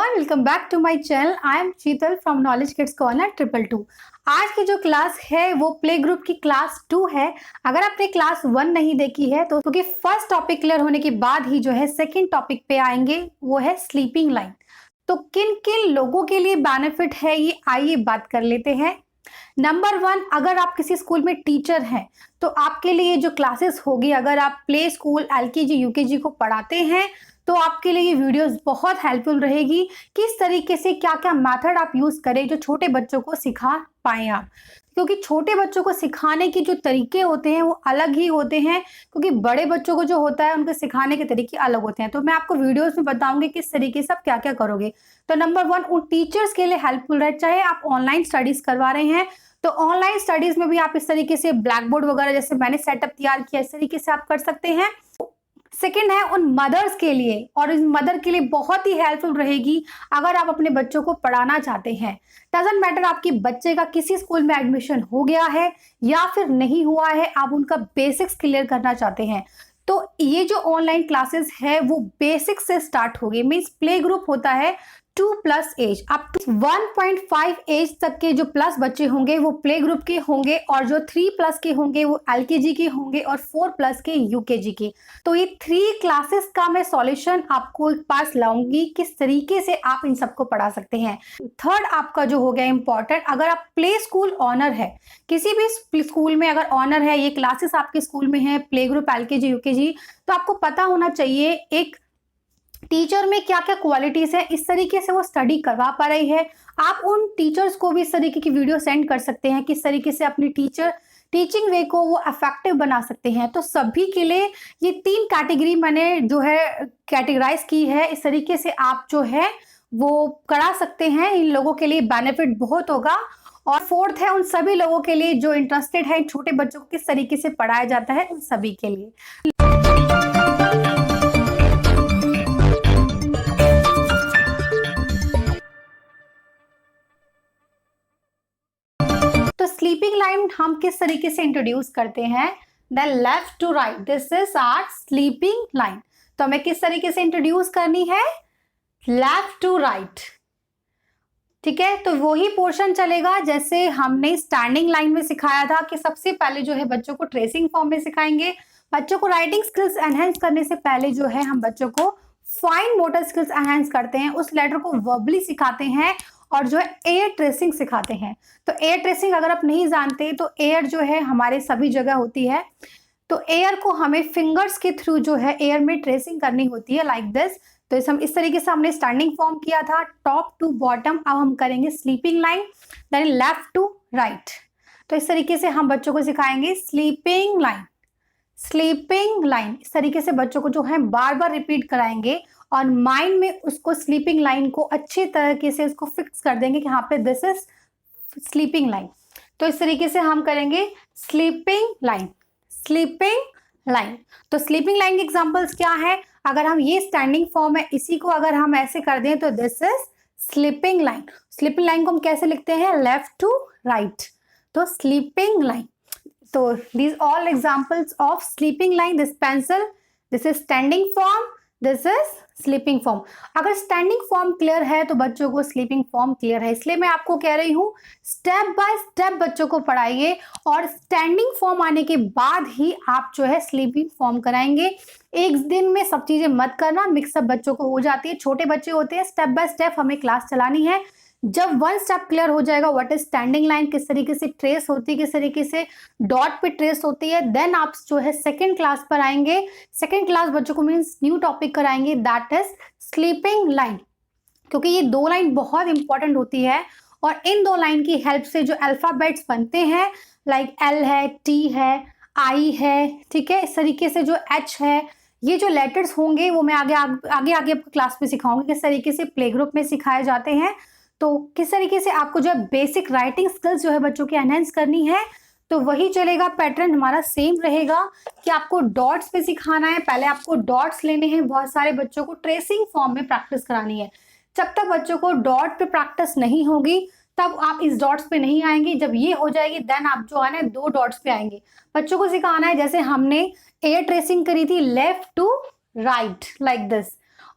Everyone, welcome back to my channel. I am Sheetal from knowledge kids corner 222। आज की जो class है वो प्ले ग्रुप की क्लास 2 है। अगर आपने क्लास 1 नहीं देखी है तो क्योंकि फर्स्ट टॉपिक क्लियर होने के बाद ही जो है सेकंड टॉपिक पे आएंगे, वो है स्लीपिंग लाइन। तो किन किन लोगों के लिए बेनिफिट है ये आइए बात कर लेते हैं। नंबर 1, अगर आप किसी स्कूल में टीचर हैं तो आपके लिए जो क्लासेस होगी, अगर आप प्ले स्कूल एलकेजी यूकेजी को पढ़ाते हैं तो आपके लिए ये वीडियोस बहुत हेल्पफुल रहेगी। किस तरीके से क्या क्या मेथड आप यूज करें जो छोटे बच्चों को सिखा पाए आप, क्योंकि छोटे बच्चों को सिखाने के जो तरीके होते हैं वो अलग ही होते हैं, क्योंकि बड़े बच्चों को जो होता है उनके सिखाने के तरीके अलग होते हैं। तो मैं आपको वीडियोस में बताऊंगी किस तरीके से आप क्या क्या करोगे। तो नंबर 1 उन टीचर्स के लिए हेल्पफुल रहे, चाहे आप ऑनलाइन स्टडीज करवा रहे हैं तो ऑनलाइन स्टडीज में भी आप इस तरीके से ब्लैक बोर्ड वगैरह जैसे मैंने सेटअप तैयार किया इस तरीके से आप कर सकते हैं। सेकेंड है उन मदर्स के लिए, और इस मदर के लिए बहुत ही हेल्पफुल रहेगी अगर आप अपने बच्चों को पढ़ाना चाहते हैं। डजंट मैटर आपके बच्चे का किसी स्कूल में एडमिशन हो गया है या फिर नहीं हुआ है, आप उनका बेसिक्स क्लियर करना चाहते हैं तो ये जो ऑनलाइन क्लासेस है वो बेसिक से स्टार्ट होगी। मीन्स प्ले ग्रुप होता है 2+ एज, अप टू 1.5 एज तक के जो प्लस बच्चे होंगे वो प्ले ग्रुप के होंगे, और जो 3+ के होंगे वो एलकेजी के होंगे, और 4+ के यूकेजी के। तो ये 3 क्लासेस का मैं सॉल्यूशन आपको पास लाऊंगी किस तरीके से आप इन सबको पढ़ा सकते हैं। थर्ड आपका जो हो गया इंपॉर्टेंट, अगर आप प्ले स्कूल ऑनर है, किसी भी स्कूल में अगर ऑनर है, ये क्लासेस आपके स्कूल में है प्ले ग्रुप एलकेजी यूकेजी, तो आपको पता होना चाहिए एक टीचर में क्या क्या क्वालिटीज है, इस तरीके से वो स्टडी करवा पा रही है। आप उन टीचर्स को भी इस तरीके की वीडियो सेंड कर सकते हैं, किस तरीके से अपनी टीचिंग वे को वो इफेक्टिव बना सकते हैं। तो सभी के लिए ये 3 कैटेगरी मैंने जो है कैटेगराइज की है, इस तरीके से आप जो है वो करा सकते हैं। इन लोगों के लिए बेनिफिट बहुत होगा। और फोर्थ है उन सभी लोगों के लिए जो इंटरेस्टेड है छोटे बच्चों को किस तरीके से पढ़ाया जाता है, उन सभी के लिए। तो स्लीपिंग लाइन हम किस तरीके से इंट्रोड्यूस करते हैं, then left to right, this is our sleeping line. तो हमें किस तरीके से इंट्रोड्यूस करनी है, लेफ्ट टू राइट। ठीक है, तो वही पोर्शन चलेगा जैसे हमने स्टैंडिंग लाइन में सिखाया था कि सबसे पहले जो है बच्चों को ट्रेसिंग फॉर्म में सिखाएंगे। बच्चों को राइटिंग स्किल्स एनहेंस करने से पहले जो है हम बच्चों को फाइन मोटर स्किल्स एनहेंस करते हैं, उस लेटर को वर्बली सिखाते हैं और जो है एयर ट्रेसिंग सिखाते हैं। तो एयर ट्रेसिंग अगर आप नहीं जानते तो एयर जो है हमारे सभी जगह होती है, तो एयर को हमें फिंगर्स के थ्रू जो है एयर में ट्रेसिंग करनी होती है लाइक दिस। तो इस तरीके से हमने स्टैंडिंग फॉर्म किया था टॉप टू बॉटम, अब हम करेंगे sleeping line, then left to right. तो इस तरीके से हम बच्चों को सिखाएंगे स्लीपिंग लाइन, स्लीपिंग लाइन। इस तरीके से बच्चों को जो है बार बार रिपीट कराएंगे और माइंड में उसको स्लीपिंग लाइन को अच्छे तरीके से उसको फिक्स कर देंगे कि यहाँ पे दिस इज स्लीपिंग लाइन। तो इस तरीके से हम करेंगे स्लीपिंग लाइन, स्लीपिंग लाइन। तो स्लीपिंग लाइन के एग्जांपल्स क्या है, अगर हम ये स्टैंडिंग फॉर्म है इसी को अगर हम ऐसे कर दें तो this is sleeping line. Sleeping line को हम कैसे लिखते हैं, लेफ्ट टू राइट, तो स्लीपिंग लाइन। तो these all examples of sleeping line, this pencil, this is standing form, this is sleeping form। अगर standing form क्लियर है तो बच्चों को sleeping form क्लियर है, इसलिए मैं आपको कह रही हूँ स्टेप बाय स्टेप बच्चों को पढ़ाइए और standing form आने के बाद ही आप जो है sleeping form कराएंगे। एक दिन में सब चीजें मत करना, मिक्सअप बच्चों को हो जाती है, छोटे बच्चे होते हैं, स्टेप बाय स्टेप हमें क्लास चलानी है। जब 1 स्टेप क्लियर हो जाएगा व्हाट इज स्टैंडिंग लाइन, किस तरीके से ट्रेस होती है, किस तरीके से डॉट पे ट्रेस होती है, देन आप जो है सेकंड क्लास पर आएंगे। सेकंड क्लास बच्चों को मीन्स न्यू टॉपिक कराएंगे, दैट इज स्लीपिंग लाइन, क्योंकि ये 2 लाइन बहुत इंपॉर्टेंट होती है और इन 2 लाइन की हेल्प से जो अल्फाबेट्स बनते हैं लाइक एल है, टी है, आई है, ठीक है, इस तरीके से जो एच है, ये जो लेटर्स होंगे वो मैं आगे क्लास में सिखाऊंगी किस तरीके से प्ले ग्रुप में सिखाए जाते हैं। तो किस तरीके से आपको जो है बेसिक राइटिंग स्किल्स जो है बच्चों की एनहेंस करनी है, तो वही चलेगा, पैटर्न हमारा सेम रहेगा कि आपको डॉट्स पे सिखाना है। पहले आपको डॉट्स लेने हैं, बहुत सारे बच्चों को ट्रेसिंग फॉर्म में प्रैक्टिस करानी है। जब तक बच्चों को डॉट पे प्रैक्टिस नहीं होगी तब आप इस डॉट्स पे नहीं आएंगे, जब ये हो जाएगी देन आप जो है ना 2 डॉट्स पे आएंगे। बच्चों को सिखाना है जैसे हमने एयर ट्रेसिंग करी थी left to right like this,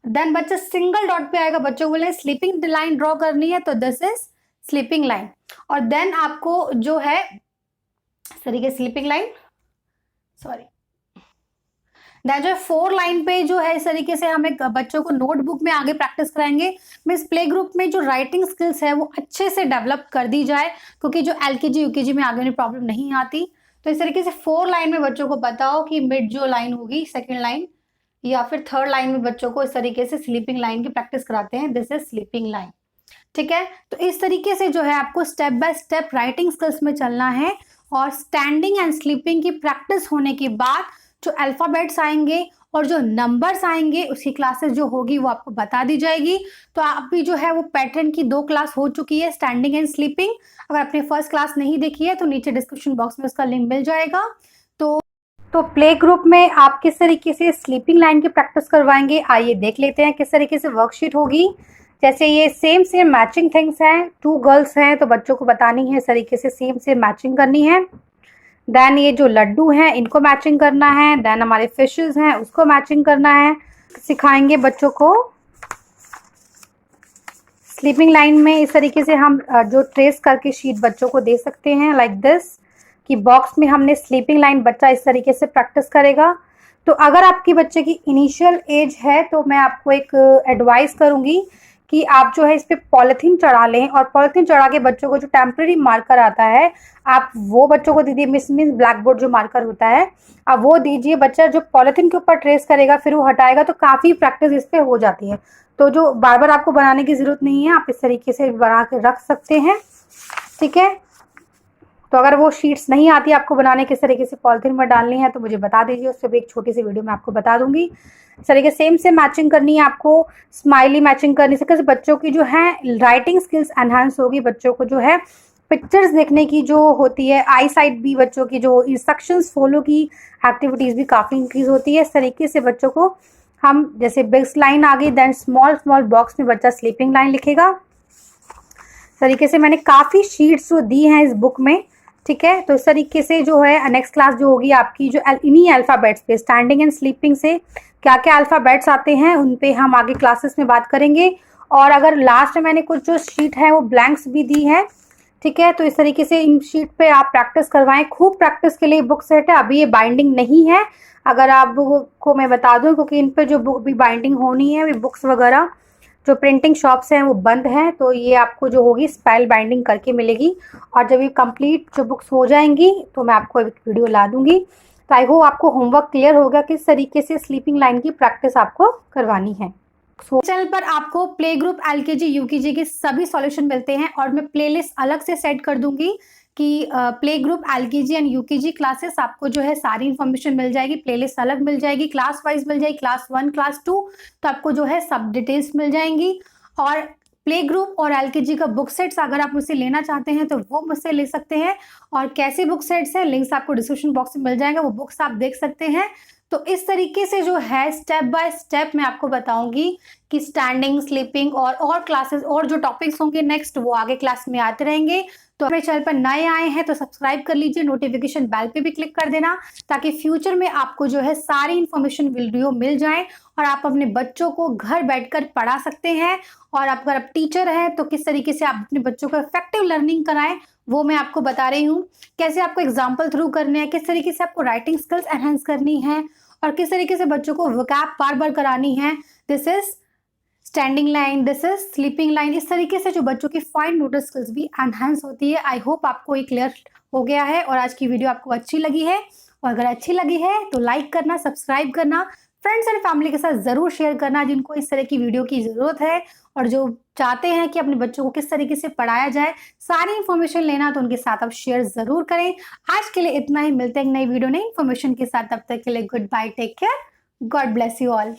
then बच्चा सिंगल डॉट पे आएगा, बच्चों को बोले स्लीपिंग लाइन ड्रॉ करनी है, तो दिस इज स्लीपिंग लाइन। और देन आपको जो है इस तरीके स्लीपिंग लाइन, सॉरी, देन जो 4 लाइन पे जो है इस तरीके से हम एक बच्चों को नोटबुक में आगे प्रैक्टिस कराएंगे। मीन्स प्ले ग्रुप में जो राइटिंग स्किल्स है वो अच्छे से डेवलप कर दी जाए, क्योंकि जो एलकेजी यूकेजी में आगे में प्रॉब्लम नहीं आती। तो इस तरीके से 4 लाइन में बच्चों को बताओ कि मिड जो लाइन होगी सेकेंड लाइन या फिर थर्ड लाइन में बच्चों को इस तरीके से स्लीपिंग लाइन की प्रैक्टिस कराते हैं। दिस इज स्लीपिंग लाइन, ठीक है। तो इस तरीके से जो है आपको step by step writing skills में चलना है, और स्टैंडिंग एंड स्लीपिंग की प्रैक्टिस होने के बाद जो अल्फाबेट्स आएंगे और जो नंबर्स आएंगे उसकी क्लासेस जो होगी वो आपको बता दी जाएगी। तो आप भी जो है वो पैटर्न की 2 क्लास हो चुकी है, स्टैंडिंग एंड स्लीपिंग। अगर आपने फर्स्ट क्लास नहीं देखी है तो नीचे डिस्क्रिप्शन बॉक्स में उसका लिंक मिल जाएगा। तो प्ले ग्रुप में आप किस तरीके से स्लीपिंग लाइन की प्रैक्टिस करवाएंगे, आइए देख लेते हैं किस तरीके से वर्कशीट होगी। जैसे ये सेम मैचिंग थिंग्स हैं, 2 गर्ल्स हैं तो बच्चों को बतानी है इस तरीके से सेम मैचिंग करनी है। देन ये जो लड्डू हैं इनको मैचिंग करना है। देन हमारे फिशेस हैं उसको मैचिंग करना है। सिखाएंगे बच्चों को स्लीपिंग लाइन में इस तरीके से हम जो ट्रेस करके शीट बच्चों को दे सकते हैं लाइक दिस, कि बॉक्स में हमने स्लीपिंग लाइन बच्चा इस तरीके से प्रैक्टिस करेगा। तो अगर आपकी बच्चे की इनिशियल एज है तो मैं आपको एक एडवाइस करूंगी कि आप जो है इस पे पॉलिथीन चढ़ा लें, और पॉलिथीन चढ़ा के बच्चों को जो टेम्पररी मार्कर आता है आप वो बच्चों को दीजिए। मीन्स ब्लैक बोर्ड जो मार्कर होता है आप वो दीजिए। बच्चा जो पॉलिथीन के ऊपर ट्रेस करेगा फिर वो हटाएगा, तो काफ़ी प्रैक्टिस इस पे हो जाती है। तो जो बार बार आपको बनाने की ज़रूरत नहीं है, आप इस तरीके से बना के रख सकते हैं, ठीक है। तो अगर वो शीट्स नहीं आती आपको बनाने किस तरीके से पॉलिथीन में डालनी है तो मुझे बता दीजिए, उससे भी एक छोटी सी वीडियो मैं आपको बता दूंगी। इस तरीके सेम से मैचिंग करनी है आपको, स्माइली मैचिंग करने से कैसे बच्चों की जो है राइटिंग स्किल्स एनहांस होगी। बच्चों को जो है पिक्चर्स देखने की जो होती है, आई साइट भी बच्चों की जो इंस्ट्रक्शंस फॉलो की एक्टिविटीज़ भी काफ़ी इंक्रीज होती है। इस तरीके से बच्चों को हम जैसे बिग लाइन आ गई, देन स्मॉल बॉक्स में बच्चा स्लीपिंग लाइन लिखेगा। इस तरीके से मैंने काफ़ी शीट्स जो दी हैं इस बुक में, ठीक है। तो इस तरीके से जो है नेक्स्ट क्लास जो होगी आपकी जो इन्हीं अल्फ़ाबेट्स पे स्टैंडिंग एंड स्लीपिंग से क्या क्या अल्फ़ाबेट्स आते हैं उन पे हम आगे क्लासेस में बात करेंगे। और अगर लास्ट में मैंने कुछ जो शीट है वो ब्लैंक्स भी दी है, ठीक है। तो इस तरीके से इन शीट पे आप प्रैक्टिस करवाएं। खूब प्रैक्टिस के लिए बुक सेट है, अभी ये बाइंडिंग नहीं है, अगर आप को मैं बता दूं, क्योंकि इन पे जो बुक भी बाइंडिंग होनी है, बुक्स वगैरह जो प्रिंटिंग शॉप्स हैं वो बंद हैं, तो ये आपको जो होगी स्पाइल बाइंडिंग करके मिलेगी। और जब ये कंप्लीट जो बुक्स हो जाएंगी तो मैं आपको एक वीडियो ला दूंगी। तो आई होप आपको होमवर्क क्लियर हो गया किस तरीके से स्लीपिंग लाइन की प्रैक्टिस आपको करवानी है। चैनल पर आपको प्ले ग्रुप एलकेजी यूकेजी के सभी सॉल्यूशन मिलते हैं, और मैं प्लेलिस्ट अलग से सेट कर दूंगी कि play group LKG and UKG classes आपको जो है सारी इन्फॉर्मेशन मिल जाएगी, प्लेलिस्ट अलग मिल जाएगी, क्लास वाइज मिल जाएगी, क्लास 1 क्लास 2, तो आपको जो है सब डिटेल्स मिल जाएंगी। और प्ले ग्रुप और एलकेजी का बुक सेट्स अगर आप मुझसे लेना चाहते हैं तो वो मुझसे ले सकते हैं। और कैसे बुक सेट्स हैं लिंक्स आपको डिस्क्रिप्शन बॉक्स में मिल जाएगा, वो बुक्स आप देख सकते हैं। तो इस तरीके से जो है स्टेप बाय स्टेप मैं आपको बताऊंगी कि स्टैंडिंग, स्लीपिंग और क्लासेस और जो टॉपिक्स होंगे नेक्स्ट वो आगे क्लास में आते रहेंगे। तो अपने चैनल पर नए आए हैं तो सब्सक्राइब कर लीजिए, नोटिफिकेशन बेल पे भी क्लिक कर देना, ताकि फ्यूचर में आपको जो है सारी इन्फॉर्मेशन वीडियो मिल जाए और आप अपने बच्चों को घर बैठकर पढ़ा सकते हैं। और अगर आप टीचर हैं तो किस तरीके से आप अपने बच्चों को इफेक्टिव लर्निंग कराएं वो मैं आपको बता रही हूँ। कैसे आपको एग्जाम्पल थ्रू करने हैं, किस तरीके से आपको राइटिंग स्किल्स एनहेंस करनी है, और किस तरीके से बच्चों को वोकैब बार बार करानी है। This is standing line, this is sleeping line. इस तरीके से जो बच्चों की फाइन मोटर स्किल्स भी एनहांस होती है। आई होप आपको ये क्लियर हो गया है और आज की वीडियो आपको अच्छी लगी है। और अगर अच्छी लगी है तो लाइक करना, सब्सक्राइब करना, फ्रेंड्स एंड फैमिली के साथ ज़रूर शेयर करना जिनको इस तरह की वीडियो की ज़रूरत है और जो चाहते हैं कि अपने बच्चों को किस तरीके से पढ़ाया जाए। सारी इन्फॉर्मेशन लेना तो उनके साथ आप शेयर ज़रूर करें। आज के लिए इतना ही, मिलते हैं एक नई वीडियो नई इन्फॉर्मेशन के साथ। तब तक के लिए goodbye, take care, God bless you all.